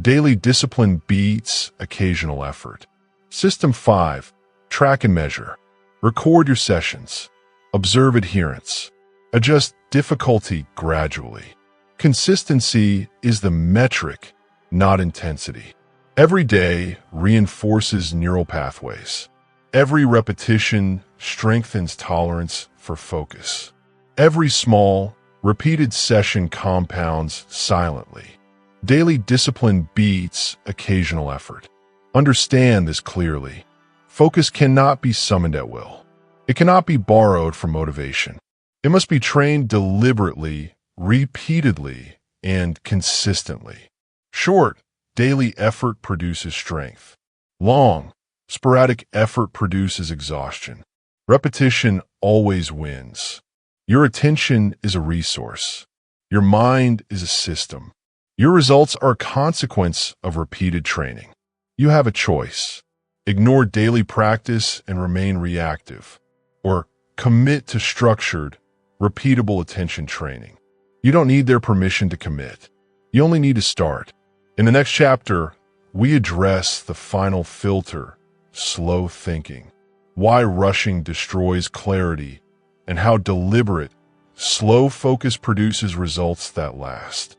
Daily discipline beats occasional effort. System 5. Track and measure. Record your sessions. Observe adherence. Adjust difficulty gradually. Consistency is the metric, not intensity. Every day reinforces neural pathways. Every repetition strengthens tolerance for focus. Every small, repeated session compounds silently. Daily discipline beats occasional effort. Understand this clearly. Focus cannot be summoned at will. It cannot be borrowed from motivation. It must be trained deliberately, repeatedly, and consistently. Short, daily effort produces strength. Long, sporadic effort produces exhaustion. Repetition always wins. Your attention is a resource. Your mind is a system. Your results are a consequence of repeated training. You have a choice. Ignore daily practice and remain reactive, or commit to structured, repeatable attention training. You don't need their permission to commit. You only need to start. In the next chapter, we address the final filter, slow thinking, why rushing destroys clarity, and how deliberate, slow focus produces results that last.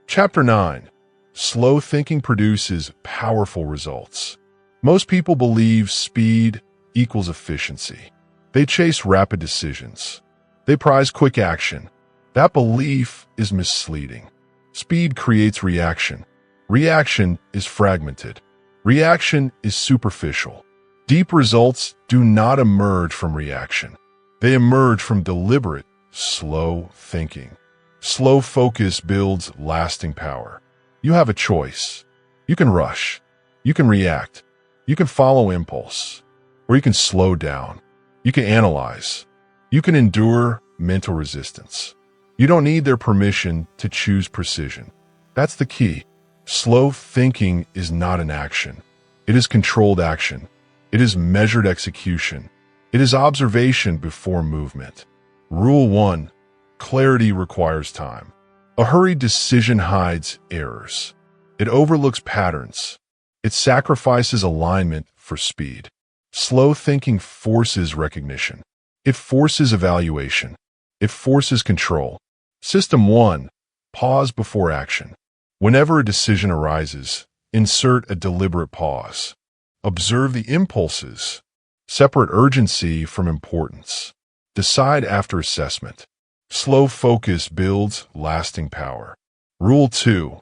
Chapter 9. Slow thinking produces powerful results. Most people believe speed equals efficiency. They chase rapid decisions. They prize quick action. That belief is misleading. Speed creates reaction. Reaction is fragmented. Reaction is superficial. Deep results do not emerge from reaction. They emerge from deliberate, slow thinking. Slow focus builds lasting power. You have a choice. You can rush. You can react. You can follow impulse. Or you can slow down. You can analyze. You can endure mental resistance. You don't need their permission to choose precision. That's the key. Slow thinking is not an action. It is controlled action. It is measured execution. It is observation before movement. Rule 1. Clarity requires time. A hurried decision hides errors. It overlooks patterns. It sacrifices alignment for speed. Slow thinking forces recognition. It forces evaluation. It forces control. System 1. Pause before action. Whenever a decision arises, insert a deliberate pause. Observe the impulses. Separate urgency from importance. Decide after assessment. Slow focus builds lasting power. Rule 2.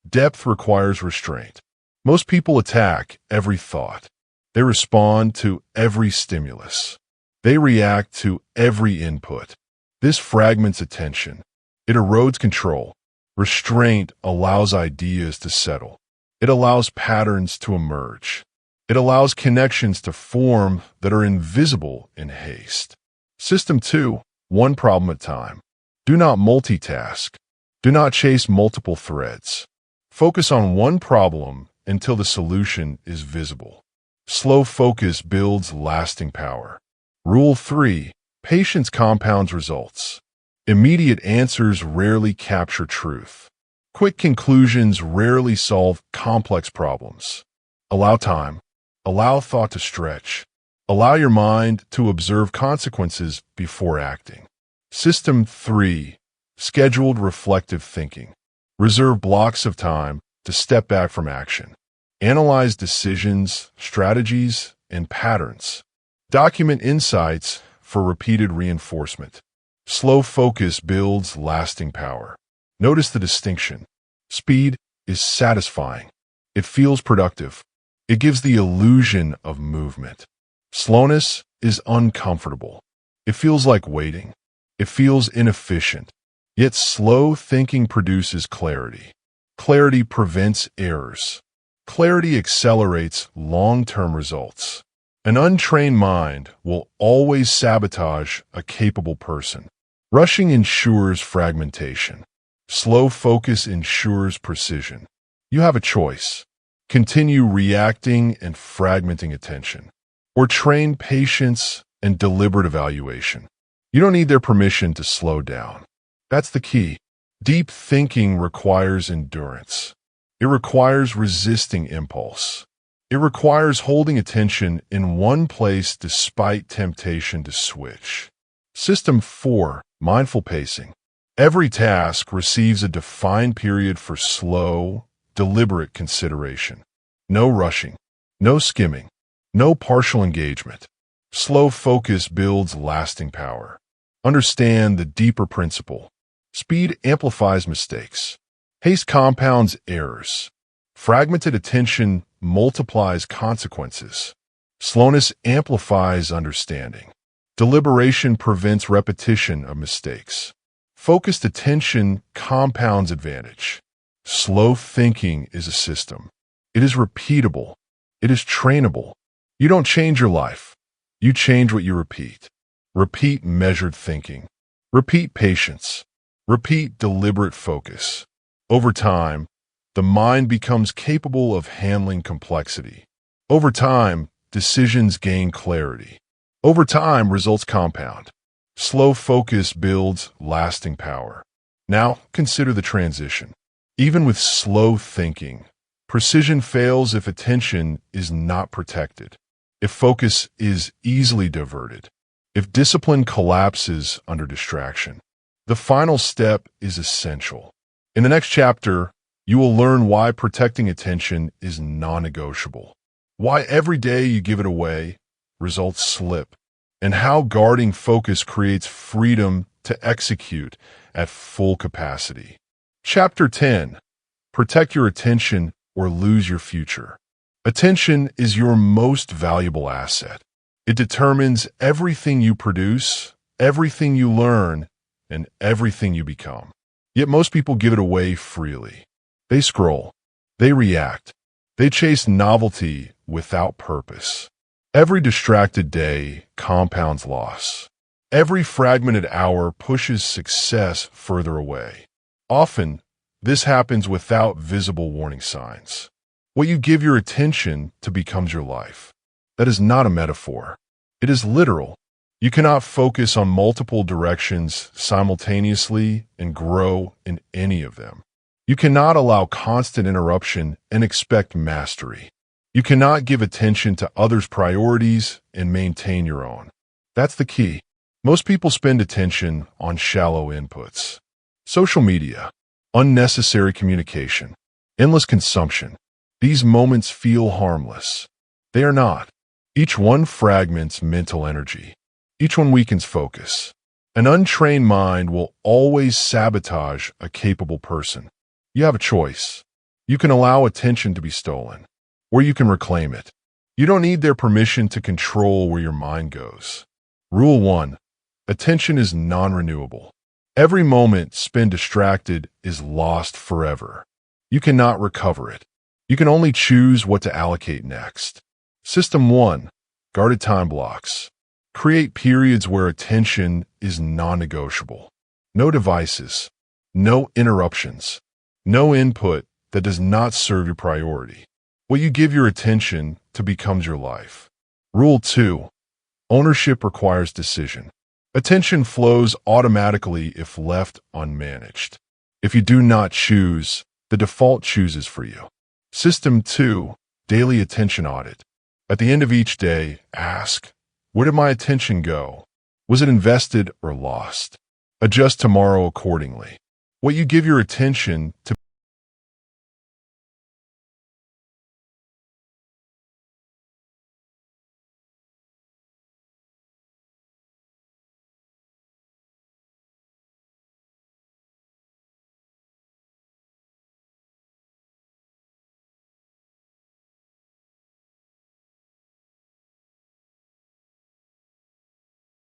Depth requires restraint. Most people attack every thought. They respond to every stimulus. They react to every input. This fragments attention. It erodes control. Restraint allows ideas to settle. It allows patterns to emerge. It allows connections to form that are invisible in haste. System 2. One problem at a time. Do not multitask. Do not chase multiple threads. Focus on one problem until the solution is visible. Slow focus builds lasting power. Rule 3. Patience compounds results. Immediate answers rarely capture truth. Quick conclusions rarely solve complex problems. Allow time. Allow thought to stretch. Allow your mind to observe consequences before acting. System 3. Scheduled reflective thinking. Reserve blocks of time to step back from action. Analyze decisions, strategies, and patterns. Document insights for repeated reinforcement. Slow focus builds lasting power. Notice the distinction. Speed is satisfying. It feels productive. It gives the illusion of movement. Slowness is uncomfortable. It feels like waiting. It feels inefficient. Yet slow thinking produces clarity. Clarity prevents errors. Clarity accelerates long-term results. An untrained mind will always sabotage a capable person. Rushing ensures fragmentation. Slow focus ensures precision. You have a choice. Continue reacting and fragmenting attention, or train patience and deliberate evaluation. You don't need their permission to slow down. That's the key. Deep thinking requires endurance. It requires resisting impulse. It requires holding attention in one place despite temptation to switch. System 4. Mindful pacing. Every task receives a defined period for slow, deliberate consideration. No rushing. No skimming. No partial engagement. Slow focus builds lasting power. Understand the deeper principle. Speed amplifies mistakes. Haste compounds errors. Fragmented attention multiplies consequences. Slowness amplifies understanding. Deliberation prevents repetition of mistakes. Focused attention compounds advantage. Slow thinking is a system. It is repeatable. It is trainable. You don't change your life. You change what you repeat. Repeat measured thinking. Repeat patience. Repeat deliberate focus. Over time, the mind becomes capable of handling complexity. Over time, decisions gain clarity. Over time, results compound. Slow focus builds lasting power. Now, consider the transition. Even with slow thinking, precision fails if attention is not protected, if focus is easily diverted, if discipline collapses under distraction. The final step is essential. In the next chapter, you will learn why protecting attention is non-negotiable, why every day you give it away, results slip, and how guarding focus creates freedom to execute at full capacity. Chapter 10. Protect your attention or lose your future. Attention is your most valuable asset. It determines everything you produce, everything you learn, and everything you become. Yet most people give it away freely. They scroll. They react. They chase novelty without purpose. Every distracted day compounds loss. Every fragmented hour pushes success further away. Often, this happens without visible warning signs. What you give your attention to becomes your life. That is not a metaphor. It is literal. You cannot focus on multiple directions simultaneously and grow in any of them. You cannot allow constant interruption and expect mastery. You cannot give attention to others' priorities and maintain your own. That's the key. Most people spend attention on shallow inputs. Social media, unnecessary communication, endless consumption. These moments feel harmless. They are not. Each one fragments mental energy. Each one weakens focus. An untrained mind will always sabotage a capable person. You have a choice. You can allow attention to be stolen, or you can reclaim it. You don't need their permission to control where your mind goes. Rule 1. Attention is non-renewable. Every moment spent distracted is lost forever. You cannot recover it. You can only choose what to allocate next. System 1. Guarded time blocks. Create periods where attention is non-negotiable. No devices. No interruptions. No input that does not serve your priority. What you give your attention to becomes your life. Rule 2. Ownership requires decision. Attention flows automatically if left unmanaged. If you do not choose, the default chooses for you. System 2. Daily attention audit. At the end of each day, ask, where did my attention go? Was it invested or lost? Adjust tomorrow accordingly. What you give your attention to